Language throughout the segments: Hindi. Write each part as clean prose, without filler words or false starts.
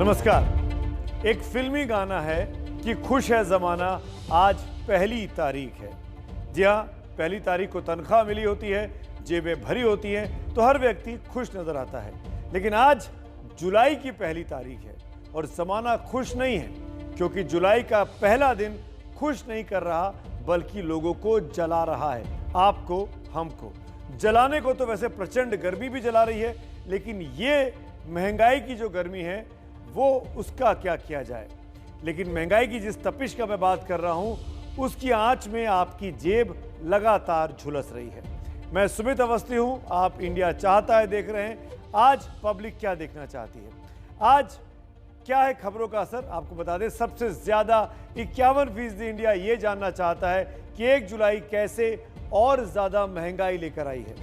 नमस्कार। एक फिल्मी गाना है कि खुश है जमाना, आज पहली तारीख है। जी हाँ, पहली तारीख को तनख्वाह मिली होती है, जेबें भरी होती हैं, तो हर व्यक्ति खुश नजर आता है। लेकिन आज जुलाई की पहली तारीख है और जमाना खुश नहीं है, क्योंकि जुलाई का पहला दिन खुश नहीं कर रहा, बल्कि लोगों को जला रहा है। आपको, हमको जलाने को तो वैसे प्रचंड गर्मी भी जला रही है, लेकिन ये महंगाई की जो गर्मी है वो उसका क्या किया जाए। लेकिन महंगाई की जिस तपिश का मैं बात कर रहा हूं, उसकी आंच में आपकी जेब लगातार झुलस रही है। मैं सुमित अवस्थी हूं, आप इंडिया चाहता है देख रहे हैं। आज पब्लिक क्या देखना चाहती है, आज क्या है खबरों का असर, आपको बता दें। सबसे ज्यादा 51% इंडिया ये जानना चाहता है कि 1 जुलाई कैसे और ज्यादा महंगाई लेकर आई है।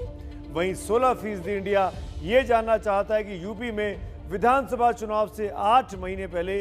वहीं 16% इंडिया ये जानना चाहता है कि यूपी में विधानसभा चुनाव से 8 महीने पहले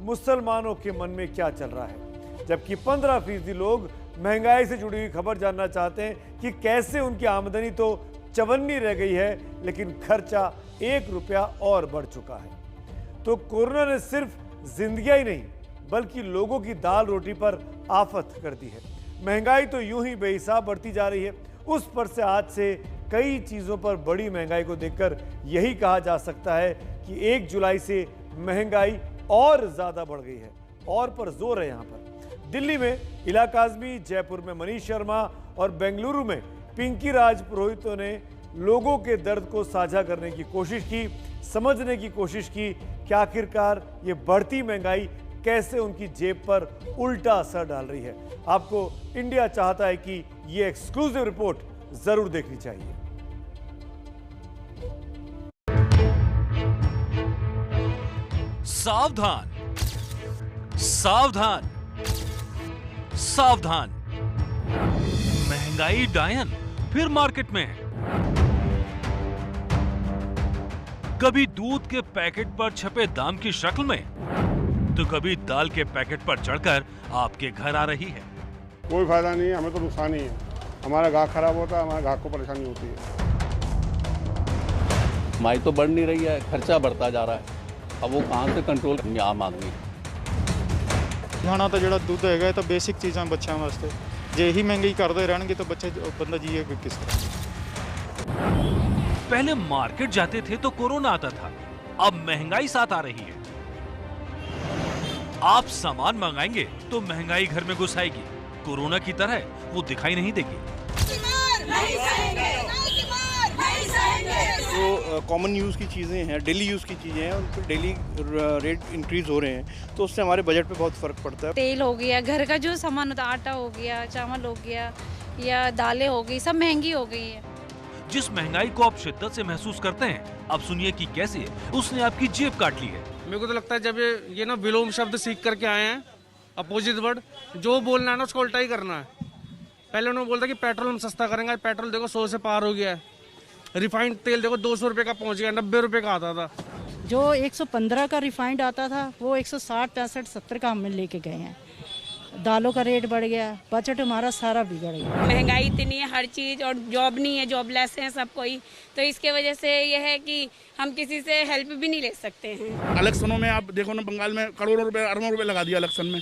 मुसलमानों के मन में क्या चल रहा है। जबकि 15% लोग महंगाई से जुड़ी हुई खबर जानना चाहते हैं कि कैसे उनकी आमदनी तो चवन्नी रह गई है, लेकिन खर्चा 1 रुपया और बढ़ चुका है। तो कोरोना ने सिर्फ जिंदगी ही नहीं, बल्कि लोगों की दाल रोटी पर आफत कर दी है। महंगाई तो यूं ही बेहिसाब बढ़ती जा रही है। उस पर से आज से कई चीजों पर बड़ी महंगाई को देखकर यही कहा जा सकता है कि 1 जुलाई से महंगाई और ज्यादा बढ़ गई है। और पर जोर है यहां पर। दिल्ली में इलाका आजमी, जयपुर में मनीष शर्मा और बेंगलुरु में पिंकी राज पुरोहितों ने लोगों के दर्द को साझा करने की कोशिश की, समझने की कोशिश की कि आखिरकार ये बढ़ती महंगाई कैसे उनकी जेब पर उल्टा असर डाल रही है। आपको इंडिया चाहता है कि ये एक्सक्लूसिव रिपोर्ट जरूर देखनी चाहिए। सावधान, सावधान, सावधान, महंगाई डायन फिर मार्केट में है। कभी दूध के पैकेट पर छपे दाम की शक्ल में, तो कभी दाल के पैकेट पर चढ़कर आपके घर आ रही है। कोई फायदा नहीं है, हमें तो नुकसान ही है। हमारा गाहक खराब होता है, हमारे ग्राहक को परेशानी होती है। कमाई तो बढ़ नहीं रही है, खर्चा बढ़ता जा रहा है। अब वो कहाँ से कंट्रोल करेंगे आम आदमी। खाना तो जो दुध है तो बेसिक चीज़ा बच्चों वास्ते, जे ही महंगाई करते रहेंगे तो बच्चे बंदा जिएगा किस तरह। पहले मार्केट जाते थे तो कोरोना आता था, अब महंगाई साथ आ रही है। आप सामान मंगाएंगे तो महंगाई घर में घुस आएगी। कोरोना की तरह वो दिखाई नहीं देगी। जो कॉमन यूज़ की चीज़ें हैं, डेली यूज़ की चीज़ें हैं, उन पर डेली रेट इंक्रीज हो रहे हैं, तो उससे हमारे बजट पे बहुत फ़र्क पड़ता है। तेल हो गया, घर का जो सामान होता है, आटा हो गया, चावल हो गया या दालें हो गई, सब महंगी हो गई है। जिस महंगाई को आप शिद्दत से महसूस करते हैं, अब सुनिए कि कैसे उसने आपकी जेब काट ली है। मेरे को तो लगता है जब ये ना विलोम शब्द सीख करके आए हैं, अपोजिट वर्ड, जो बोलना है ना उसको उल्टा ही करना है। पहले उन्होंने बोलता कि पेट्रोल हम सस्ता करेंगे, पेट्रोल देखो 100 से पार हो गया है। रिफाइंड तेल देखो 200 रुपये का पहुंच गया, 90 रुपये का आता था। जो 115 का रिफाइंड आता था वो 160, 65, 70 का हम लेके गए हैं। दालों का रेट बढ़ गया, बजट हमारा सारा बिगड़ गया। महंगाई इतनी है हर चीज, और जॉब नहीं है, जॉबलेस है सब कोई, तो इसके वजह से यह है कि हम किसी से हेल्प भी नहीं ले सकते हैं। इलेक्शनों में आप देखो ना, बंगाल में करोड़ों रुपए, अरबों रुपए लगा दिया इलेक्शन में,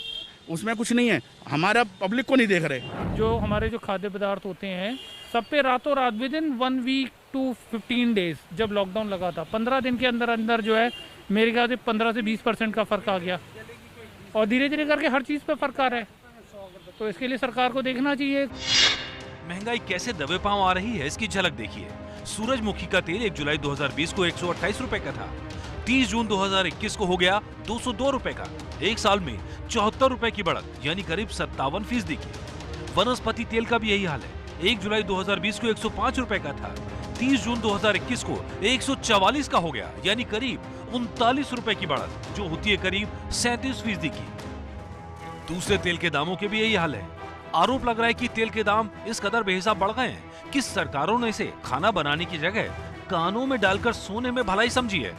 उसमें कुछ नहीं है। हमारा पब्लिक को नहीं देख रहे। जो हमारे जो खाद्य पदार्थ होते हैं सब पे रातों रात within 1 week to 15 days, जब लॉकडाउन लगा था 15 दिन के अंदर अंदर जो है मेरे ख्याल से 15 से 20% का फर्क आ गया, और धीरे धीरे करके हर चीज पे फर्क आ रहा है। तो इसके लिए सरकार को देखना चाहिए। महंगाई कैसे दबे पांव आ रही है, इसकी झलक देखिए। सूरजमुखी का तेल 1 जुलाई 2020 को 128 रुपए का था, 30 जून 2021 को हो गया 202 रुपए का। एक साल में 74 रुपए की बढ़त, यानी करीब 57% की। वनस्पति तेल का भी यही हाल है। 1 जुलाई 2020 को 105 रुपए का था, 30 जून 2021 को 144 का हो गया, यानी करीब 39 रुपए की बढ़त, जो होती है करीब 37% की। दूसरे तेल के दामों के भी यही हाल है। आरोप लग रहा है कि तेल के दाम इस कदर बेहिसाब बढ़ गए हैं कि सरकारों ने इसे खाना बनाने की जगह कानों में डालकर सोने में भलाई समझी है।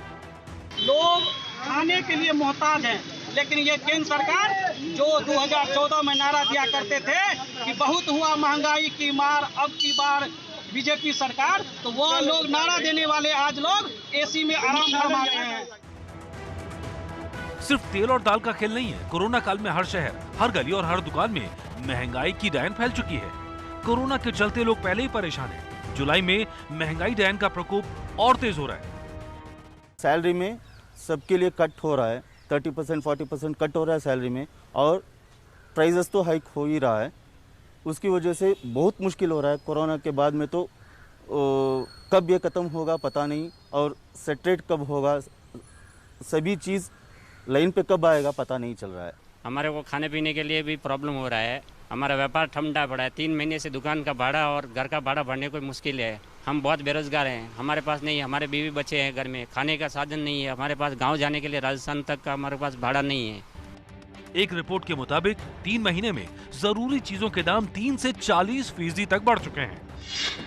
लोग खाने के लिए मोहताज हैं, लेकिन ये केंद्र सरकार जो 2014 में नारा दिया करते थे कि बहुत हुआ महंगाई की मार, अब की बार बीजेपी सरकार, तो वो लोग नारा देने वाले आज लोग एसी में आराम फरमा रहे हैं। सिर्फ तेल और दाल का खेल नहीं है। कोरोना काल में हर शहर, हर गली और हर दुकान में महंगाई की डायन फैल चुकी है। कोरोना के चलते लोग पहले ही परेशान हैं। जुलाई में महंगाई डायन का प्रकोप और तेज हो रहा है। सैलरी में सबके लिए कट हो रहा है, 30% 40% कट हो रहा है सैलरी में, और प्राइजेस तो हाइक हो ही रहा है। उसकी वजह से बहुत मुश्किल हो रहा है। कोरोना के बाद में तो कब ये ख़त्म होगा पता नहीं, और सेटरेट कब होगा, सभी चीज़ लाइन पे कब आएगा पता नहीं चल रहा है। हमारे को खाने पीने के लिए भी प्रॉब्लम हो रहा है। हमारा व्यापार ठंडा पड़ा है। 3 महीने से दुकान का भाड़ा और घर का भाड़ा भरने को मुश्किल है। हम बहुत बेरोजगार हैं। हमारे पास नहीं है, हमारे बीवी बच्चे हैं घर में, खाने का साधन नहीं है। हमारे पास गांव जाने के लिए राजस्थान तक का हमारे पास भाड़ा नहीं है। एक रिपोर्ट के मुताबिक 3 महीने में जरूरी चीजों के दाम 3 से 40% तक बढ़ चुके हैं।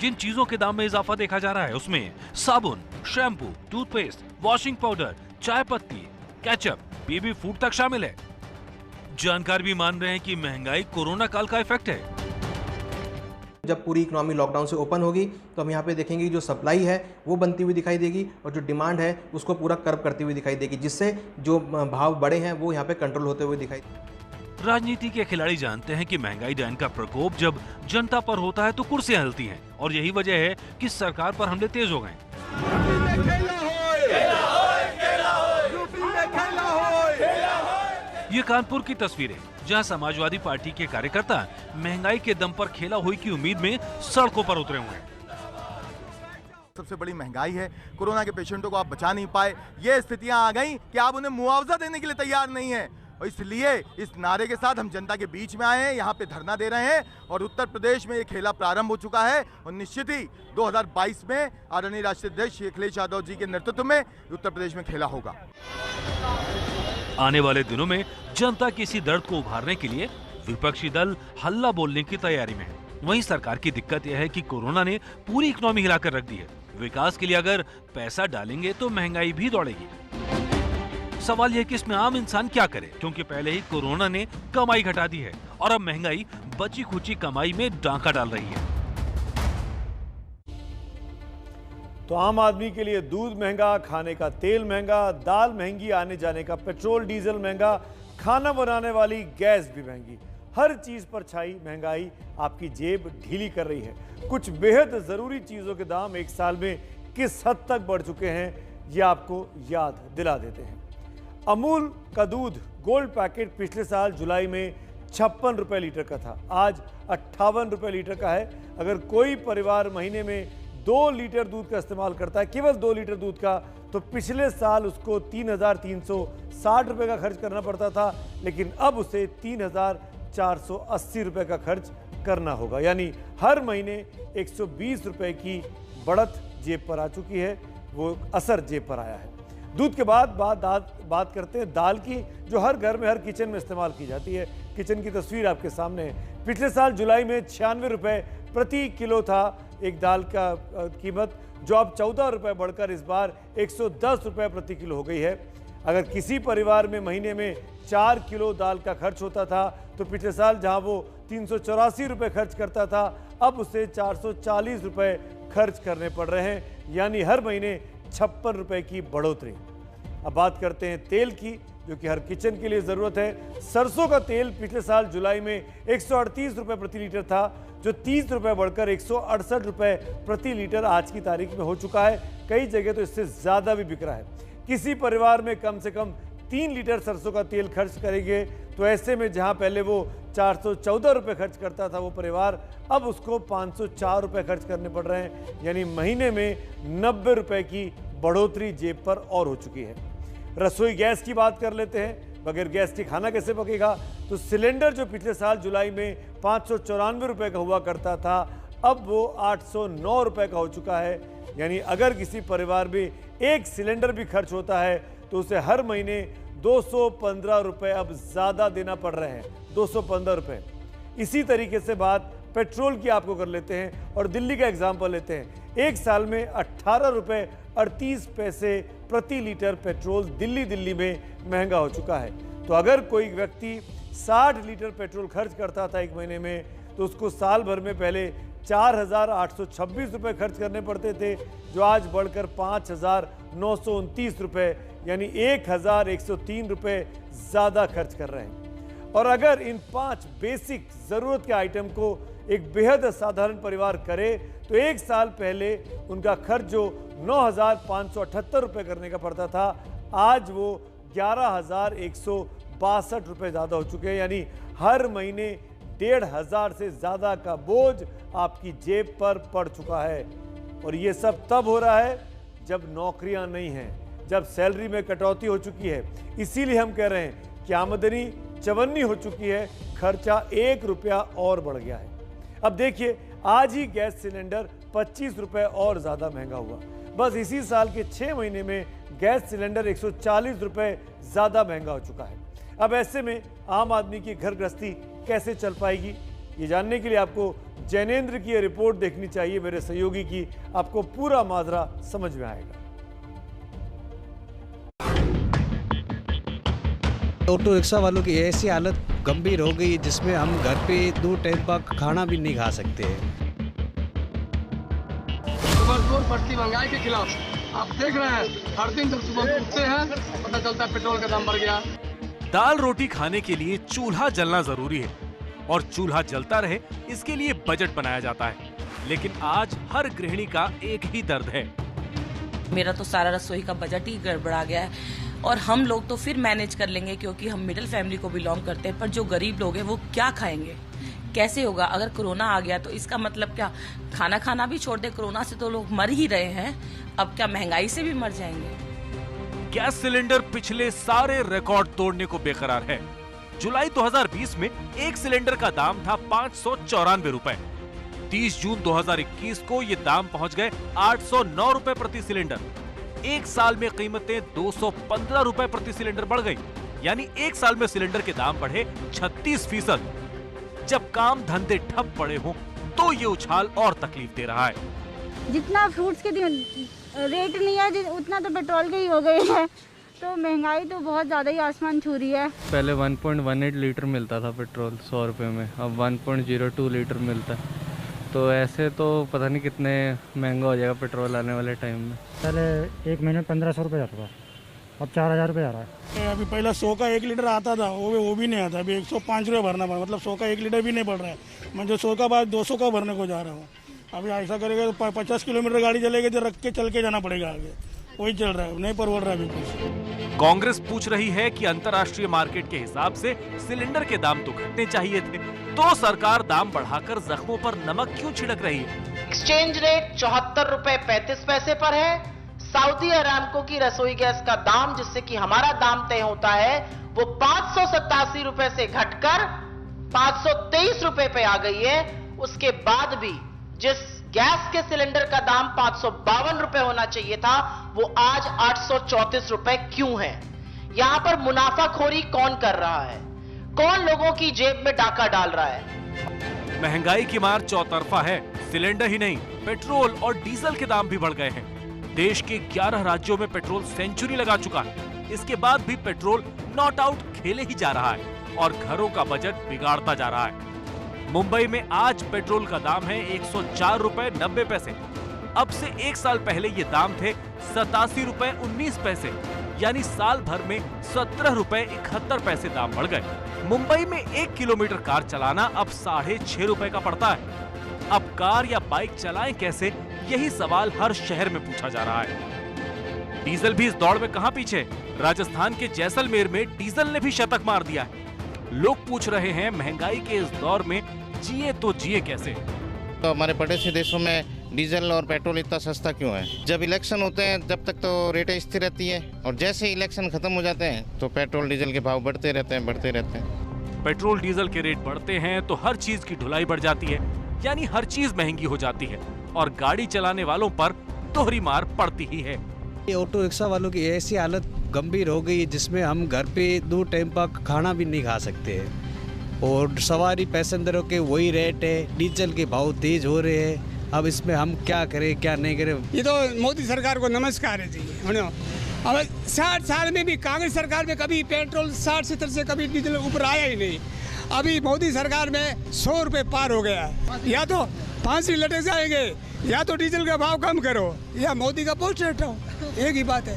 जिन चीजों के दाम में इजाफा देखा जा रहा है उसमें साबुन, शैम्पू, टूथपेस्ट, वॉशिंग पाउडर, चाय पत्ती, केचप, बेबी फूड तक शामिल है। जानकार भी मान रहे हैं कि महंगाई कोरोना काल का इफेक्ट है। जब पूरी इकोनॉमी लॉकडाउन से ओपन होगी तो हम यहाँ पे देखेंगे जो सप्लाई है वो बनती हुई दिखाई देगी और जो डिमांड है उसको पूरा कर्व करती हुई दिखाई देगी, जिससे जो भाव बढ़े हैं वो यहाँ पे कंट्रोल होते हुए दिखाई देंगे। राजनीति के खिलाड़ी जानते हैं कि महंगाई डायन का प्रकोप जब जनता पर होता है तो कुर्सियां हिलती हैं, और यही वजह है कि सरकार पर हमले तेज हो गए। ये कानपुर की तस्वीरें, जहां समाजवादी पार्टी के कार्यकर्ता महंगाई के दम पर खेला हुई की उम्मीद में सड़कों पर उतरे हुए हैं। सबसे बड़ी महंगाई है, कोरोना के पेशेंटों को आप बचा नहीं पाए, ये स्थितियां आ गई कि आप उन्हें मुआवजा देने के लिए तैयार नहीं है, और इसलिए इस नारे के साथ हम जनता के बीच में आए हैं, यहाँ पे धरना दे रहे हैं। और उत्तर प्रदेश में ये खेला प्रारंभ हो चुका है, और निश्चित ही 2022 में आदरणीय राष्ट्रीय अध्यक्ष अखिलेश यादव जी के नेतृत्व में उत्तर प्रदेश में खेला होगा। आने वाले दिनों में जनता की इसी दर्द को उभारने के लिए विपक्षी दल हल्ला बोलने की तैयारी में है। वहीं सरकार की दिक्कत यह है कि कोरोना ने पूरी इकोनॉमी हिलाकर रख दी है। विकास के लिए अगर पैसा डालेंगे तो महंगाई भी दौड़ेगी। सवाल यह कि इसमें आम इंसान क्या करे, क्योंकि पहले ही कोरोना ने कमाई घटा दी है और अब महंगाई बची खुची कमाई में डांका डाल रही है। तो आम आदमी के लिए दूध महंगा, खाने का तेल महंगा, दाल महंगी, आने जाने का पेट्रोल डीजल महंगा, खाना बनाने वाली गैस भी महंगी, हर चीज पर छाई महंगाई आपकी जेब ढीली कर रही है। कुछ बेहद जरूरी चीजों के दाम एक साल में किस हद तक बढ़ चुके हैं, ये आपको याद दिला देते हैं। अमूल का दूध गोल्ड पैकेट पिछले साल जुलाई में 56 रुपए लीटर का था, आज 58 रुपए लीटर का है। अगर कोई परिवार महीने में 2 लीटर दूध का इस्तेमाल करता है, केवल 2 लीटर दूध का, तो पिछले साल उसको 3,360 रुपए का खर्च करना पड़ता था, लेकिन अब उसे 3,480 रुपए का खर्च करना होगा। यानी हर महीने 120 रुपए की बढ़त जेब पर आ चुकी है, वो असर जेब पर आया है। दूध के बाद बात करते हैं दाल की, जो हर घर में हर किचन में इस्तेमाल की जाती है। किचन की तस्वीर आपके सामने है। पिछले साल जुलाई में 96 रुपए प्रति किलो था एक दाल का कीमत, जो अब 14 रुपए बढ़कर इस बार 110 रुपए प्रति किलो हो गई है। अगर किसी परिवार में महीने में 4 किलो दाल का खर्च होता था, तो पिछले साल जहां वो 384 रुपए खर्च करता था, अब उसे 440 रुपए खर्च करने पड़ रहे हैं, यानी हर महीने 56 रुपए की बढ़ोतरी। अब बात करते हैं तेल की, जो कि हर किचन के लिए ज़रूरत है। सरसों का तेल पिछले साल जुलाई में 138 रुपए प्रति लीटर था, जो 30 रुपए बढ़कर 168 रुपए प्रति लीटर आज की तारीख में हो चुका है। कई जगह तो इससे ज़्यादा भी बिक रहा है। किसी परिवार में कम से कम 3 लीटर सरसों का तेल खर्च करेंगे, तो ऐसे में जहां पहले वो 414 रुपए खर्च करता था वो परिवार, अब उसको 504 रुपए खर्च करने पड़ रहे हैं, यानी महीने में 90 रुपए की बढ़ोतरी जेब पर और हो चुकी है। रसोई गैस की बात कर लेते हैं। बगैर गैस के खाना कैसे पकेगा? तो सिलेंडर जो पिछले साल जुलाई में 594 रुपए का हुआ करता था, अब वो 809 रुपए का हो चुका है। यानी अगर किसी परिवार में एक सिलेंडर भी खर्च होता है तो उसे हर महीने 215 रुपए अब ज़्यादा देना पड़ रहे हैं, 215 रुपए। इसी तरीके से बात पेट्रोल की आपको कर लेते हैं और दिल्ली का एग्जाम्पल लेते हैं। एक साल में 18 रुपए 38 पैसे प्रति लीटर पेट्रोल दिल्ली में महंगा हो चुका है। तो अगर कोई व्यक्ति 60 लीटर पेट्रोल खर्च करता था एक महीने में, तो उसको साल भर में पहले 4,826 रुपये खर्च करने पड़ते थे, जो आज बढ़कर 5,929 रुपये यानी 1,103 रुपये ज़्यादा खर्च कर रहे हैं। और अगर इन 5 बेसिक ज़रूरत के आइटम को एक बेहद साधारण परिवार करे तो एक साल पहले उनका खर्च जो 9,578 रुपये करने का पड़ता था, आज वो 11,162 रुपये ज़्यादा हो चुके हैं। यानी हर महीने 1,500 से ज़्यादा का बोझ आपकी जेब पर पड़ चुका है। और ये सब तब हो रहा है जब नौकरियां नहीं हैं, जब सैलरी में कटौती हो चुकी है। इसीलिए हम कह रहे हैं कि आमदनी चवन्नी हो चुकी है, खर्चा 1 रुपया और बढ़ गया है। अब देखिए, आज ही गैस सिलेंडर 25 रुपये और ज़्यादा महंगा हुआ। बस इसी साल के 6 महीने में गैस सिलेंडर 140 रुपये ज़्यादा महंगा हो चुका है। अब ऐसे में आम आदमी की घर गृहस्थी कैसे चल पाएगी, ये जानने के लिए आपको जैनेंद्र की ये रिपोर्ट देखनी चाहिए, मेरे सहयोगी की। आपको पूरा माजरा समझ में आएगा। ऑटो रिक्शा वालों की ऐसी हालत गंभीर हो गई जिसमें हम घर पे 2 टाइम का खाना भी नहीं खा सकते हैं। जोर बढ़ती महंगाई के खिलाफ आप देख रहे हैं, हर दिन जब सुबह उठते हैं पता चलता है पेट्रोल का दाम बढ़ गया। दाल रोटी खाने के लिए चूल्हा जलना जरूरी है और चूल्हा जलता रहे इसके लिए बजट बनाया जाता है। लेकिन आज हर गृहिणी का एक ही दर्द है। मेरा तो सारा रसोई का बजट ही गड़बड़ा गया है और हम लोग तो फिर मैनेज कर लेंगे क्योंकि हम मिडिल फैमिली को बिलोंग करते हैं, पर जो गरीब लोग हैं वो क्या खाएंगे, कैसे होगा? अगर कोरोना आ गया तो इसका मतलब क्या खाना खाना भी छोड़ दे? कोरोना से तो लोग मर ही रहे हैं, अब क्या महंगाई से भी मर जाएंगे? गैस सिलेंडर पिछले सारे रिकॉर्ड तोड़ने को बेकरार है। जुलाई 2020 में एक सिलेंडर का दाम था 594 रुपए। 30 जून 2021 को ये दाम पहुंच गए 809 रुपए प्रति सिलेंडर। एक साल में कीमतें 215 रुपए प्रति सिलेंडर बढ़ गई, यानी एक साल में सिलेंडर के दाम बढ़े 36%। जब काम धंधे ठप पड़े हों तो ये उछाल और तकलीफ दे रहा है। जितना फ्रूट्स के रेट नहीं है उतना तो पेट्रोल के ही हो गए हैं, तो महंगाई तो बहुत ज़्यादा ही आसमान छू रही है। पहले 1.18 लीटर मिलता था पेट्रोल 100 रुपये में, अब 1.02 लीटर मिलता है। तो ऐसे तो पता नहीं कितने महंगा हो जाएगा पेट्रोल आने वाले टाइम में। पहले एक महीने 1500 रुपये जाता था, अब 4000 रुपये आ रहा है। अभी पहले 100 का 1 लीटर आता था, वो भी नहीं आता। अभी 105 रुपये भरना पड़ा, मतलब 100 का 1 लीटर भी नहीं पड़ रहा है। मैं जो 100 का बाद 200 का भरने को जा रहा हूँ। अभी ऐसा करेगा तो 50 किलोमीटर गाड़ी चलेगी तो रख के चल के जाना पड़ेगा आगे, वही चल रहा है, नहीं परवड़ रहा है अभी कुछ। कांग्रेस पूछ रही है कि अंतर्राष्ट्रीय मार्केट के हिसाब से सिलेंडर के दाम तो घटने चाहिए थे, तो सरकार दाम बढ़ाकर जख्मों पर नमक क्यों छिड़क रही है? एक्सचेंज रेट 74 रुपए 35 पैसे पर है। सऊदी अरामको की रसोई गैस का दाम, जिससे कि हमारा दाम तय होता है, वो 587 रुपए से घटकर 523 रुपए पे आ गई है। उसके बाद भी जिस गैस के सिलेंडर का दाम 552 रुपए होना चाहिए था, वो आज 834 रुपए क्यों है? यहां पर मुनाफाखोरी कौन कर रहा है? कौन लोगों की जेब में डाका डाल रहा है? महंगाई की मार चौतरफा है। सिलेंडर ही नहीं, पेट्रोल और डीजल के दाम भी बढ़ गए हैं। देश के 11 राज्यों में पेट्रोल सेंचुरी लगा चुका है। इसके बाद भी पेट्रोल नॉट आउट खेले ही जा रहा है और घरों का बजट बिगाड़ता जा रहा है। मुंबई में आज पेट्रोल का दाम है 104 रुपए 90 पैसे। अब से एक साल पहले ये दाम थे 87 रुपए 19 पैसे, यानी साल भर में 17 रुपए 71 पैसे दाम बढ़ गए। मुंबई में 1 किलोमीटर कार चलाना अब 6.5 रुपए का पड़ता है। अब कार या बाइक चलाएं कैसे, यही सवाल हर शहर में पूछा जा रहा है। डीजल भी इस दौड़ में कहां पीछे? राजस्थान के जैसलमेर में डीजल ने भी शतक मार दिया है। लोग पूछ रहे हैं महंगाई के इस दौर में जिए तो जिए कैसे? तो हमारे पड़ोसी देशों में डीजल और पेट्रोल इतना सस्ता क्यों है? जब इलेक्शन होते हैं जब तक तो रेटें स्थिर रहती है, और जैसे ही इलेक्शन खत्म हो जाते हैं तो पेट्रोल डीजल के भाव बढ़ते रहते हैं। पेट्रोल डीजल के रेट बढ़ते हैं तो हर चीज की ढुलाई बढ़ जाती है, यानी हर चीज महंगी हो जाती है और गाड़ी चलाने वालों पर दोहरी मार पड़ती ही है। ये ऑटो रिक्शा वालों की ऐसी हालत गंभीर हो गई जिसमें हम घर पे 2 टाइम का खाना भी नहीं खा सकते हैं। और सवारी पैसेंजरों के वही रेट है, डीजल के भाव तेज हो रहे हैं। अब इसमें हम क्या करें क्या नहीं करें? ये तो मोदी सरकार को नमस्कार है जी। अब 60 साल में भी कांग्रेस सरकार में कभी पेट्रोल 60-70 से कभी डीजल ऊपर आया ही नहीं। अभी मोदी सरकार में 100 रुपये पार हो गया है। या तो फांसी लटक जाएंगे। या तो डीजल का भाव कम करो या मोदी का पोस्टर हटाओ, एक ही बात है।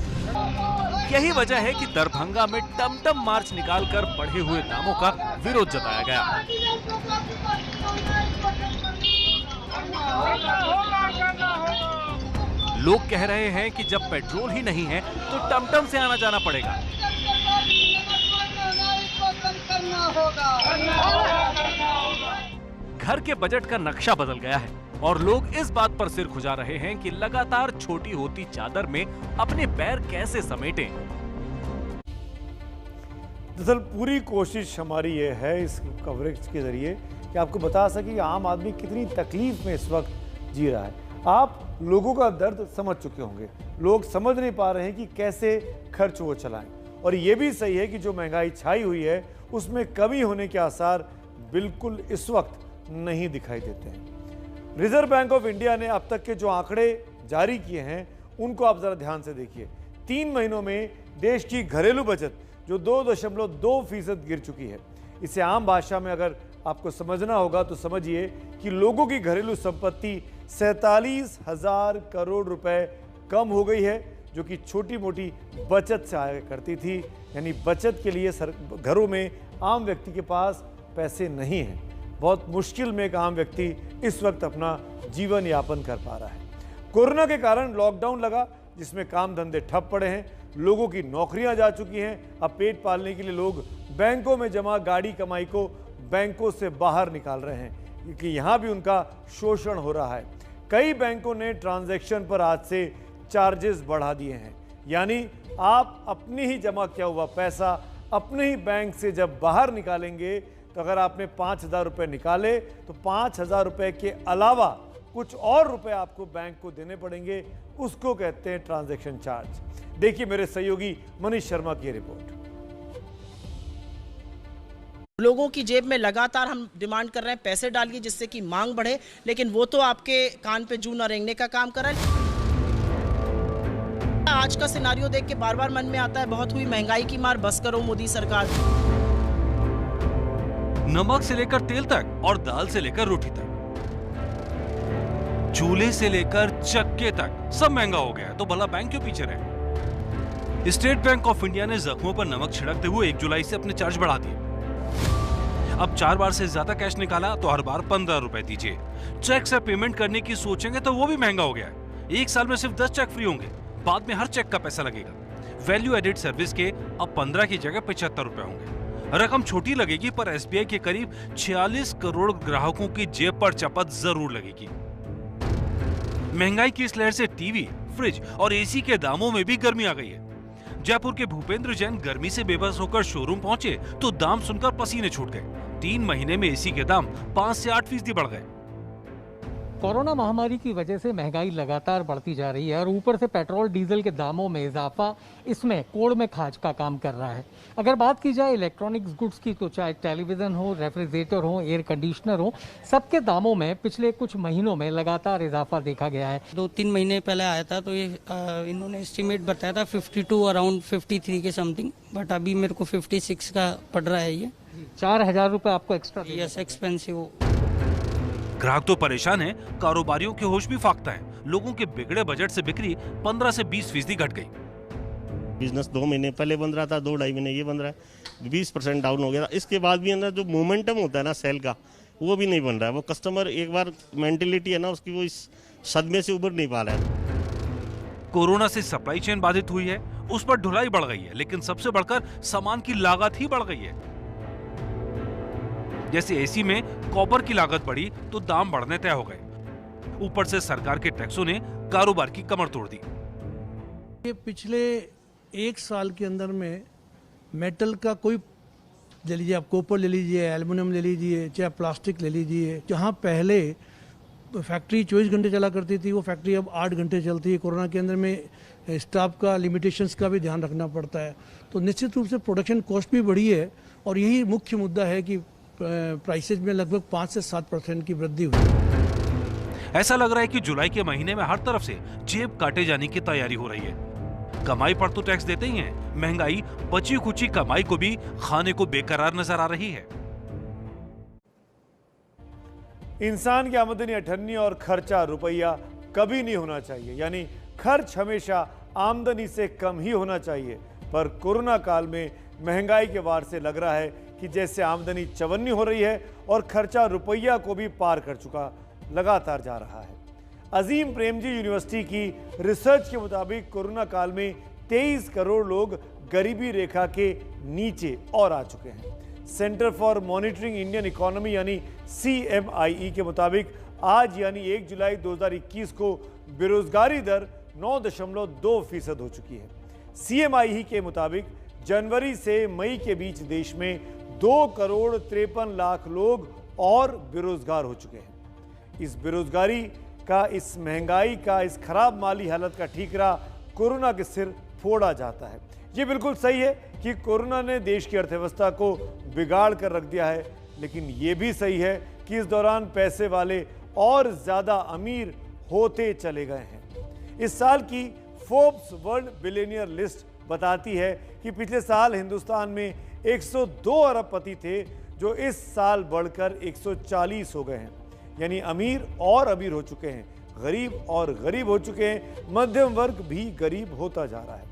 यही वजह है कि दरभंगा में टमटम मार्च निकालकर बढ़े हुए दामों का विरोध जताया गया। लोग कह रहे हैं कि जब पेट्रोल ही नहीं है तो टमटम से आना जाना पड़ेगा। घर के बजट का नक्शा बदल गया है और लोग इस बात पर सिर खुजा रहे हैं कि लगातार छोटी होती चादर में अपने पैर कैसे समेटें। दरअसल पूरी कोशिश हमारी ये है इस कवरेज के जरिए कि आपको बता सके कि आम आदमी कितनी तकलीफ में इस वक्त जी रहा है। आप लोगों का दर्द समझ चुके होंगे, लोग समझ नहीं पा रहे हैं कि कैसे खर्च वो चलाएं। और ये भी सही है कि जो महंगाई छाई हुई है उसमें कमी होने के आसार बिल्कुल इस वक्त नहीं दिखाई देते हैं। रिजर्व बैंक ऑफ इंडिया ने अब तक के जो आंकड़े जारी किए हैं उनको आप जरा ध्यान से देखिए। 3 महीनों में देश की घरेलू बचत जो 2.2% गिर चुकी है। इसे आम भाषा में अगर आपको समझना होगा तो समझिए कि लोगों की घरेलू संपत्ति 47,000 करोड़ रुपए कम हो गई है, जो कि छोटी मोटी बचत से आया करती थी। यानी बचत के लिए घरों में आम व्यक्ति के पास पैसे नहीं हैं। बहुत मुश्किल में एक आम व्यक्ति इस वक्त अपना जीवन यापन कर पा रहा है। कोरोना के कारण लॉकडाउन लगा, जिसमें काम धंधे ठप पड़े हैं, लोगों की नौकरियां जा चुकी हैं। अब पेट पालने के लिए लोग बैंकों में जमा गाड़ी कमाई को बैंकों से बाहर निकाल रहे हैं, क्योंकि यहाँ भी उनका शोषण हो रहा है। कई बैंकों ने ट्रांजैक्शन पर आज से चार्जेस बढ़ा दिए हैं। यानी आप अपनी ही जमा किया हुआ पैसा अपने ही बैंक से जब बाहर निकालेंगे तो अगर आपने 5,000 रुपये निकाले तो 5,000 रुपये के अलावा कुछ और रुपए आपको बैंक को देने पड़ेंगे। उसको कहते हैं ट्रांजैक्शन चार्ज। देखिए मेरे सहयोगी मनीष शर्मा की रिपोर्ट। लोगों की जेब में लगातार हम डिमांड कर रहे हैं पैसे डालिए जिससे कि मांग बढ़े, लेकिन वो तो आपके कान पे जूं न रेंगने का काम कर रहा है। आज का सिनारियो देख के बार बार मन में आता है बहुत हुई महंगाई की मार, बस करो मोदी सरकार। नमक से लेकर तेल तक और दाल से लेकर रोटी तक, चूल्हे से लेकर चक्के तक सब महंगा हो गया, तो भला बैंक क्यों पीछे रहे? स्टेट बैंक ऑफ इंडिया ने जख्मों पर नमक छिड़कते हुए 1 जुलाई से अपने चार्ज बढ़ा दिए। अब 4 बार से ज्यादा कैश निकाला तो हर बार 15 रुपए दीजिए। चेक से पेमेंट करने की सोचेंगे तो वो भी महंगा हो गया है। 1 साल में सिर्फ 10 चेक फ्री होंगे, बाद में हर चेक का पैसा लगेगा। वैल्यू एडेड सर्विस के अब 15 की जगह 75 रुपए होंगे। रकम छोटी लगेगी पर एसबीआई के करीब 46 करोड़ ग्राहकों की जेब पर चपत जरूर लगेगी। महंगाई की इस लहर से टीवी, फ्रिज और एसी के दामों में भी गर्मी आ गई है। जयपुर के भूपेंद्र जैन गर्मी से बेबस होकर शोरूम पहुंचे तो दाम सुनकर पसीने छूट गए। 3 महीने में एसी के दाम 5 से 8% बढ़ गए। कोरोना महामारी की वजह से महंगाई लगातार बढ़ती जा रही है और ऊपर से पेट्रोल डीजल के दामों में इजाफा इसमें कोड़ में खाज का काम कर रहा है। अगर बात की जाए इलेक्ट्रॉनिक्स गुड्स की तो चाहे टेलीविजन हो, रेफ्रिजरेटर हो, एयर कंडीशनर हो, सबके दामों में पिछले कुछ महीनों में लगातार इजाफा देखा गया है। 2-3 महीने पहले आया था तो ये इन्होंने एस्टिमेट बताया था 52 अराउंड 53 के समथिंग, बट अभी मेरे को 56 का पड़ रहा है। ये 4,000 रुपए आपको एक्स्ट्रा। Yes, expensive. ग्राहक तो परेशान है, कारोबारियों के होश भी फाख्ता है। लोगों के बिगड़े बजट से बिक्री 15 से 20% घट गई। बिजनेस 2 महीने पहले बन रहा था, 2-2.5 महीने ये बन रहा है, 20% डाउन हो गया था। इसके बाद भी अंदर जो मोमेंटम होता है ना सेल का, वो भी नहीं बन रहा है। वो कस्टमर एक बार मेंटेलिटी है ना उसकी, वो इस सदमे से उबर नहीं पा रहा है। कोरोना से सप्लाई चेन बाधित हुई है, उस पर ढुलाई बढ़ गई है, लेकिन सबसे बढ़कर सामान की लागत ही बढ़ गई है। जैसे एसी में कॉपर की लागत बढ़ी तो दाम बढ़ने तय हो गए। ऊपर से सरकार के टैक्सों ने कारोबार की कमर तोड़ दी। ये पिछले 1 साल के अंदर में मेटल का कोई ले लीजिए, आप कॉपर ले लीजिए, एल्युमिनियम ले लीजिए, चाहे प्लास्टिक ले लीजिए, जहाँ पहले फैक्ट्री 24 घंटे चला करती थी वो फैक्ट्री अब 8 घंटे चलती है। कोरोना के अंदर में स्टाफ का लिमिटेशंस का भी ध्यान रखना पड़ता है, तो निश्चित रूप से प्रोडक्शन कॉस्ट भी बढ़ी है और यही मुख्य मुद्दा है कि प्राइसेज में लगभग 5 से 7% की वृद्धि हुई। ऐसा लग रहा है कि जुलाई के महीने में हर तरफ से जेब काटे जाने की तैयारी हो रही है। कमाई पर तो टैक्स देते ही हैं, महंगाई बची खुची कमाई को भी खाने को बेकरार नजर आ रही है। इंसान की आमदनी 98 और खर्चा रुपया कभी नहीं होना चाहिए, यानी खर्च हमेशा आमदनी से कम ही होना चाहिए। पर कोरोना काल में महंगाई के वार से लग रहा है कि जैसे आमदनी चवन्नी हो रही है और खर्चा रुपया को भी पार कर चुका लगातार जा रहा है। अजीम प्रेमजी यूनिवर्सिटी की रिसर्च के मुताबिक कोरोना काल में 23 करोड़ लोग गरीबी रेखा के नीचे और आ चुके हैं। Centre for monitoring Indian economy यानी CMIE के मुताबिक आज यानी 1 जुलाई 2021 को बेरोजगारी दर 9.2% हो चुकी है। CMIE के मुताबिक जनवरी से मई के बीच देश में 2 करोड़ 53 लाख लोग और बेरोजगार हो चुके हैं। इस बेरोजगारी का, इस महंगाई का, इस खराब माली हालत का ठीकरा कोरोना के सिर फोड़ा जाता है। ये बिल्कुल सही है कि कोरोना ने देश की अर्थव्यवस्था को बिगाड़ कर रख दिया है, लेकिन ये भी सही है कि इस दौरान पैसे वाले और ज्यादा अमीर होते चले गए हैं। इस साल की फोर्ब्स वर्ल्ड बिलियनियर लिस्ट बताती है कि पिछले साल हिंदुस्तान में 102 अरबपति थे, जो इस साल बढ़कर 140 हो गए हैं। यानी अमीर और अमीर हो चुके हैं, गरीब और गरीब हो चुके हैं, मध्यम वर्ग भी गरीब होता जा रहा है।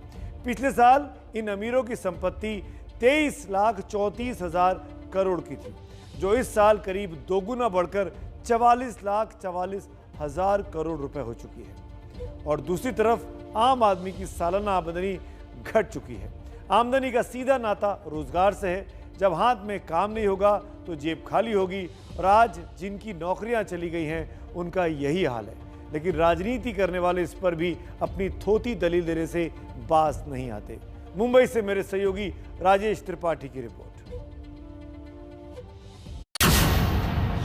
पिछले साल इन अमीरों की संपत्ति 23,34,000 करोड़ की थी, जो इस साल करीब दोगुना बढ़कर 44,44,000 करोड़ रुपए हो चुकी है। और दूसरी तरफ आम आदमी की सालाना आमदनी घट चुकी है। आमदनी का सीधा नाता रोजगार से है। जब हाथ में काम नहीं होगा तो जेब खाली होगी, और आज जिनकी नौकरियां चली गई हैं उनका यही हाल है। लेकिन राजनीति करने वाले इस पर भी अपनी थोथी दलील देने से बाज नहीं आते। मुंबई से मेरे सहयोगी राजेश त्रिपाठी की रिपोर्ट।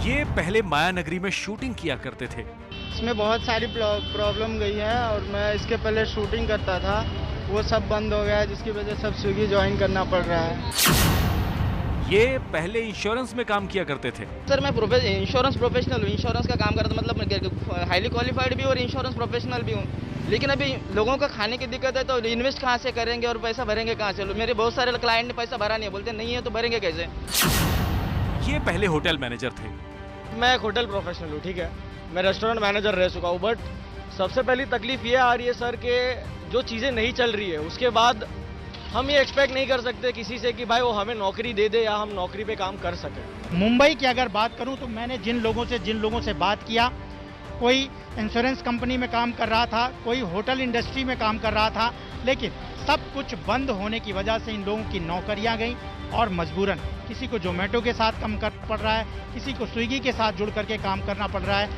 ये पहले माया नगरी में शूटिंग किया करते थे। इसमें बहुत सारी प्रॉब्लम गई है, और मैं इसके पहले शूटिंग करता था, वो सब बंद हो गया है, जिसकी वजह से सब स्विगी ज्वाइन करना पड़ रहा है। ये पहले इंश्योरेंस में काम किया करते थे। सर मैं इंश्योरेंस प्रोफेशनल हूँ, इंश्योरेंस का काम करता, मतलब हाईली क्वालिफाइड भी और इंश्योरेंस प्रोफेशनल भी हूँ। लेकिन अभी लोगों का खाने की दिक्कत है, तो इन्वेस्ट कहाँ से करेंगे और पैसा भरेंगे कहाँ से? मेरे बहुत सारे क्लाइंट ने पैसा भरा नहीं है, बोलते नहीं है तो भरेंगे कैसे? ये पहले होटल मैनेजर थे। मैं एक होटल प्रोफेशनल हूँ, ठीक है, मैं रेस्टोरेंट मैनेजर रह चुका हूँ। बट सबसे पहली तकलीफ ये आ रही है सर कि जो चीज़ें नहीं चल रही है उसके बाद हम ये एक्सपेक्ट नहीं कर सकते किसी से कि भाई वो हमें नौकरी दे दे या हम नौकरी पे काम कर सकें। मुंबई की अगर बात करूं तो मैंने जिन लोगों से बात किया, कोई इंश्योरेंस कंपनी में काम कर रहा था, कोई होटल इंडस्ट्री में काम कर रहा था, लेकिन सब कुछ बंद होने की वजह से इन लोगों की नौकरियां गई, और मजबूरन किसी को जोमेटो के साथ काम करना पड़ रहा है, किसी को स्विगी के साथ जुड़ करके काम करना पड़ रहा है।